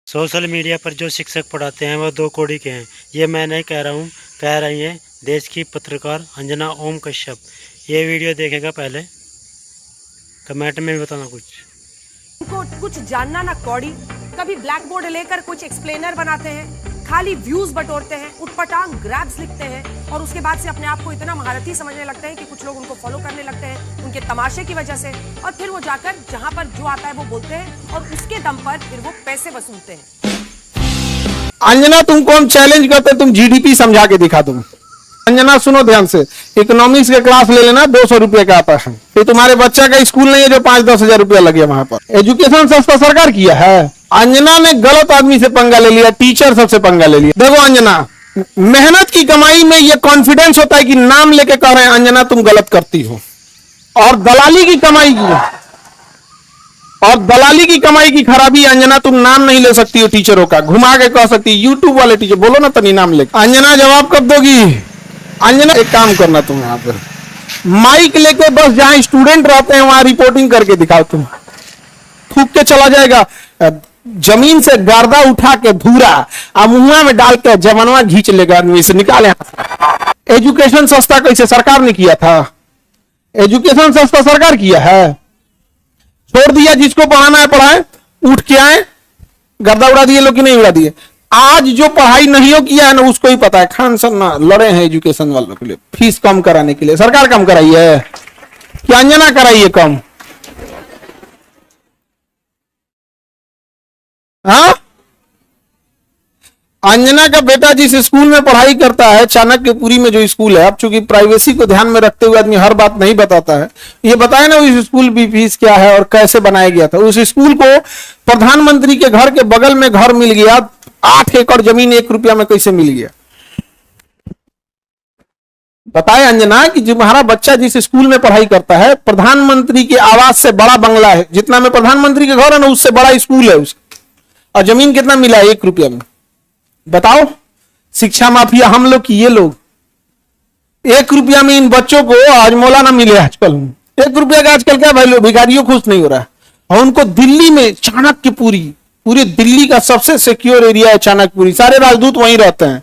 Social media पर जो शिक्षक पढ़ाते हैं वह दो कौड़ी के हैं। ये मैं नहीं कह रहा हूँ, कह रही है देश की पत्रकार अंजना ओम कश्यप। ये वीडियो देखेगा पहले, कमेंट में भी बताना कुछ। उनको कुछ जानना ना कौड़ी, कभी ब्लैक बोर्ड लेकर कुछ एक्सप्लेनर बनाते हैं, खाली व्यूज बटोरते हैं, उटपटांग ग्रैब्स लिखते हैं और उसके बाद से अपने आप को इतना महारथी समझने लगते हैं कि कुछ लोग उनको फॉलो करने लगते हैं उनके तमाशे की वजह से, और फिर वो जाकर जहां पर जो आता है वो बोलते हैं और उसके दम पर फिर वो पैसे वसूलते हैं। अंजना, तुमको हम चैलेंज करते हैं, तुम जीडीपी समझा के दिखा दो। अंजना सुनो ध्यान से, इकोनॉमिक्स के क्लास ले लेना, 200 रुपए का आता है। फिर तुम्हारे बच्चा का स्कूल नहीं है जो 5-10 हजार रुपया लगे वहां पर। एजुकेशन सस्ता सरकार किया है। अंजना ने गलत आदमी से पंगा ले लिया, टीचर सबसे पंगा ले लिया। देखो अंजना, मेहनत की कमाई में ये कॉन्फिडेंस होता है कि नाम लेके कह रहे हैं अंजना तुम गलत करती हो, और दलाली की कमाई की खराबी अंजना, तुम नाम नहीं ले सकती हो टीचरों का, घुमा के कह सकती। यूट्यूब वाले टीचर बोलो ना तनी नाम लेके। अंजना जवाब कब दोगी? अंजना एक काम करना, तुम यहाँ पर माइक लेके बस जहां स्टूडेंट रहते हैं वहां रिपोर्टिंग करके दिखाओ। तुम थूक के चला जाएगा, जमीन से गर्दा उठा के धूरा अब मुंह में डाल के जवानवा घींच लेगा आदमी से, निकाले। एजुकेशन सस्ता कैसे सरकार ने किया था? एजुकेशन सस्ता सरकार किया है? छोड़ दिया, जिसको पढ़ाना है पढ़ाए, उठ के आए, गर्दा उड़ा दिए लोग कि नहीं उड़ा दिए। आज जो पढ़ाई नहीं हो किया है ना उसको ही पता है। खान सर ना लड़े हैं एजुकेशन वालों के लिए, फीस कम कराने के लिए। सरकार कम कराई है क्या? अंजना कराई है कम? हाँ, अंजना का बेटा जिस स्कूल में पढ़ाई करता है, चाणक्यपुरी में जो स्कूल है, अब चूंकि प्राइवेसी को ध्यान में रखते हुए आदमी हर बात नहीं बताता है, ये बताया ना उस स्कूल की फीस क्या है और कैसे बनाया गया था। उस स्कूल को प्रधानमंत्री के घर के बगल में घर मिल गया, 8 एकड़ जमीन 1 रुपया में कैसे मिल गया? बताए अंजना कि तुम्हारा बच्चा जिस स्कूल में पढ़ाई करता है, प्रधानमंत्री के आवास से बड़ा बंगला है, जितना में प्रधानमंत्री के घर है ना उससे बड़ा स्कूल है उसका, और जमीन कितना मिला है? 1 रुपया में। बताओ, शिक्षा माफिया हम लोग की ये लोग। 1 रुपया में इन बच्चों को आज मौलाना मिले आजकल। 1 रुपया का आजकल क्या वैल्यू? भिखारियों खुश नहीं हो रहा है। और उनको दिल्ली में चाणक्यपुरी, पूरे दिल्ली का सबसे सिक्योर एरिया है चाणक्यपुरी, सारे राजदूत वहीं रहते हैं।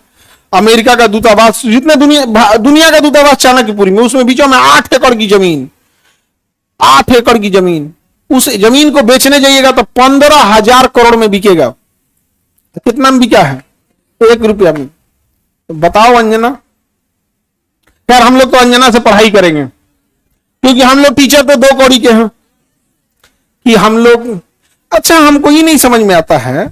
अमेरिका का दूतावास, जितने दुनिया का दूतावास चाणक्यपुरी में, उसमें बीचों में 8 एकड़ की जमीन, 8 एकड़ की जमीन। उस जमीन को बेचने जाइएगा तो 15,000 करोड़ में बिकेगा। तो कितना में बिका है? 1 रुपया में। तो बताओ अंजना। यार हम लोग तो अंजना से पढ़ाई करेंगे, क्योंकि हम लोग टीचर तो 2 कौड़ी के हैं कि हम लोग। अच्छा, हमको ये नहीं समझ में आता है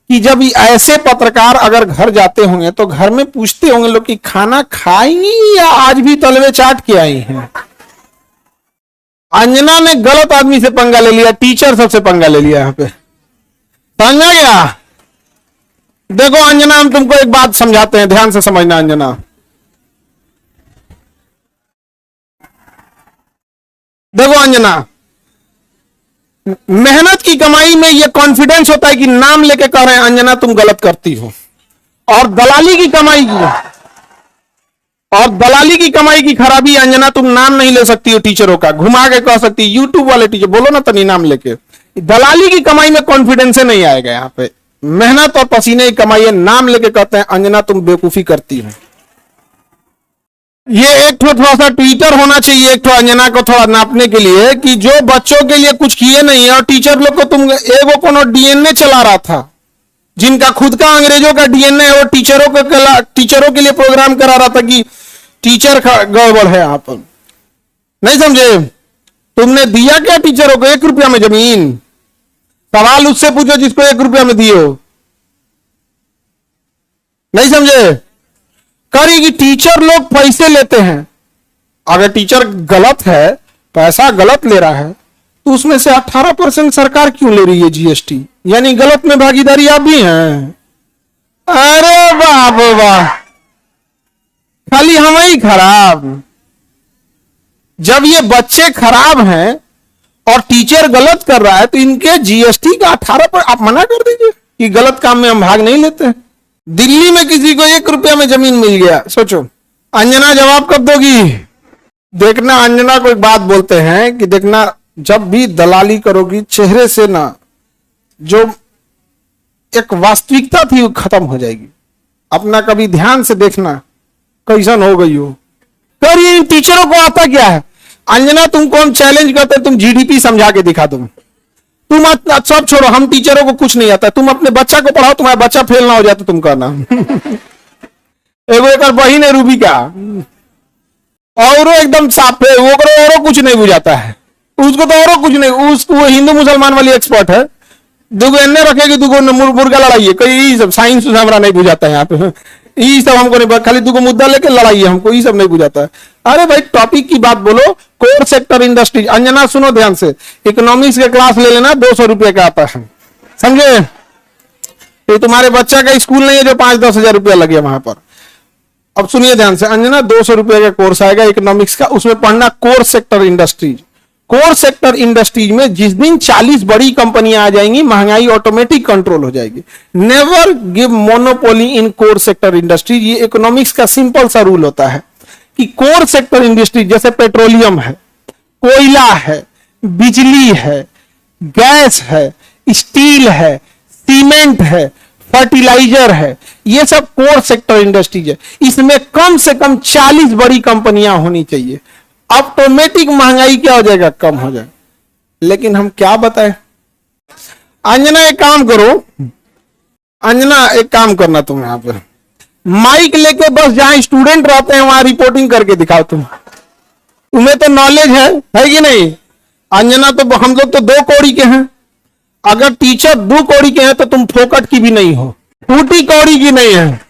कि जब ऐसे पत्रकार अगर घर जाते होंगे तो घर में पूछते होंगे लोग कि खाना खाई या आज भी तलवे चाट के आई हैं। अंजना ने गलत आदमी से पंगा ले लिया, टीचर सबसे पंगा ले लिया यहां पे। समझा गया? देखो अंजना, हम तुमको एक बात समझाते हैं, ध्यान से समझना अंजना। देखो अंजना, मेहनत की कमाई में यह कॉन्फिडेंस होता है कि नाम लेके कह रहे हैं अंजना तुम गलत करती हो, और दलाली की कमाई की खराबी अंजना, तुम नाम नहीं ले सकती हो टीचरों का, घुमा के कह सकती। यूट्यूब वाले टीचर बोलो ना तनी नाम लेके। दलाली की कमाई में कॉन्फिडेंस नहीं आएगा यहाँ पे। मेहनत और पसीने की कमाई है, नाम लेके कहते हैं अंजना तुम बेवकूफी करती हो। ये एक थोड़ा सा ट्विटर होना चाहिए एक अंजना को थोड़ा नापने के लिए, कि जो बच्चों के लिए कुछ किए नहीं है और टीचर लोग को तुम एगो कोनो डीएनए चला रहा था, जिनका खुद का अंग्रेजों का डीएनए है, वो टीचरों के लिए प्रोग्राम करा रहा था कि टीचर गड़बड़ है। यहाँ पर नहीं समझे? तुमने दिया क्या टीचरों को? 1 रुपया में जमीन। सवाल उससे पूछो जिसको 1 रुपया में दिए हो। नहीं समझे? करेगी, टीचर लोग पैसे लेते हैं। अगर टीचर गलत है, पैसा गलत ले रहा है, तो उसमें से 18% सरकार क्यों ले रही है जीएसटी? यानी गलत में भागीदारी आप भी हैं। अरे वाह वाह, खाली हम ही खराब। जब ये बच्चे खराब हैं और टीचर गलत कर रहा है तो इनके जीएसटी का 18% आप मना कर दीजिए कि गलत काम में हम भाग नहीं लेते हैं। दिल्ली में किसी को 1 रुपया में जमीन मिल गया, सोचो। अंजना जवाब कब दोगी? देखना, अंजना को एक बात बोलते हैं कि देखना, जब भी दलाली करोगी चेहरे से ना, जो एक वास्तविकता थी वो खत्म हो जाएगी। अपना कभी ध्यान से देखना कैसन हो गई हो। फिर इन टीचरों को आता क्या है? अंजना तुमको हम चैलेंज करते हैं, तुम जीडीपी समझा के दिखा दो। तुम सब छोड़ो, हम टीचरों को कुछ नहीं आता, तुम अपने बच्चा को पढ़ाओ, तुम्हारा बच्चा फेल ना हो जाए तो तुम करना। एगो एक बहिन है रूबी का, और एकदम साफ है, वो और कुछ नहीं बुझाता है उसको, तो और कुछ नहीं, उसको हिंदू मुसलमान वाली एक्सपर्ट है। दुगो एन्ने रखेगी, दुगो मुर्गा लड़ाई है, कई सब साइंस हमारा नहीं बुझाता है यहाँ पे, ये सब हमको नहीं, खाली दुगो मुद्दा लेके लड़ाई है, हमको ये सब नहीं बुझाता है। अरे भाई टॉपिक की बात बोलो। कोर सेक्टर इंडस्ट्री, अंजना सुनो ध्यान से, इकोनॉमिक्स के क्लास ले लेना, 200 रुपये का आता है, समझे? ये तुम्हारे बच्चा का स्कूल नहीं है जो 5-10 हजार रुपया लगे वहां पर। अब सुनिए ध्यान से, अंजना 200 रुपये का कोर्स आएगा इकोनॉमिक्स का, उसमें पढ़ना core sector industries. Core sector industries में जिस दिन 40 बड़ी कंपनियां आ जाएंगी, महंगाई ऑटोमेटिक कंट्रोल हो जाएगी। नेवर गिव मोनोपोली इन कोर सेक्टर इंडस्ट्रीज। ये इकोनॉमिक्स का सिंपल सा रूल होता है कि कोर सेक्टर इंडस्ट्री जैसे पेट्रोलियम है, कोयला है, बिजली है, गैस है, स्टील है, सीमेंट है, फर्टिलाइजर है, ये सब कोर सेक्टर इंडस्ट्रीज है। इसमें कम से कम 40 बड़ी कंपनियां होनी चाहिए, ऑटोमेटिक महंगाई क्या हो जाएगा, कम हो जाएगा। लेकिन हम क्या बताएं? अंजना एक काम करो, अंजना एक काम करना, तुम यहां पर माइक लेके बस जहां स्टूडेंट रहते हैं वहां रिपोर्टिंग करके दिखाओ। तुम्हें तो नॉलेज है कि नहीं? अंजना तो हम लोग तो 2 कौड़ी के हैं, अगर टीचर 2 कौड़ी के हैं तो तुम फोकट की भी नहीं हो, टूटी कौड़ी की नहीं है।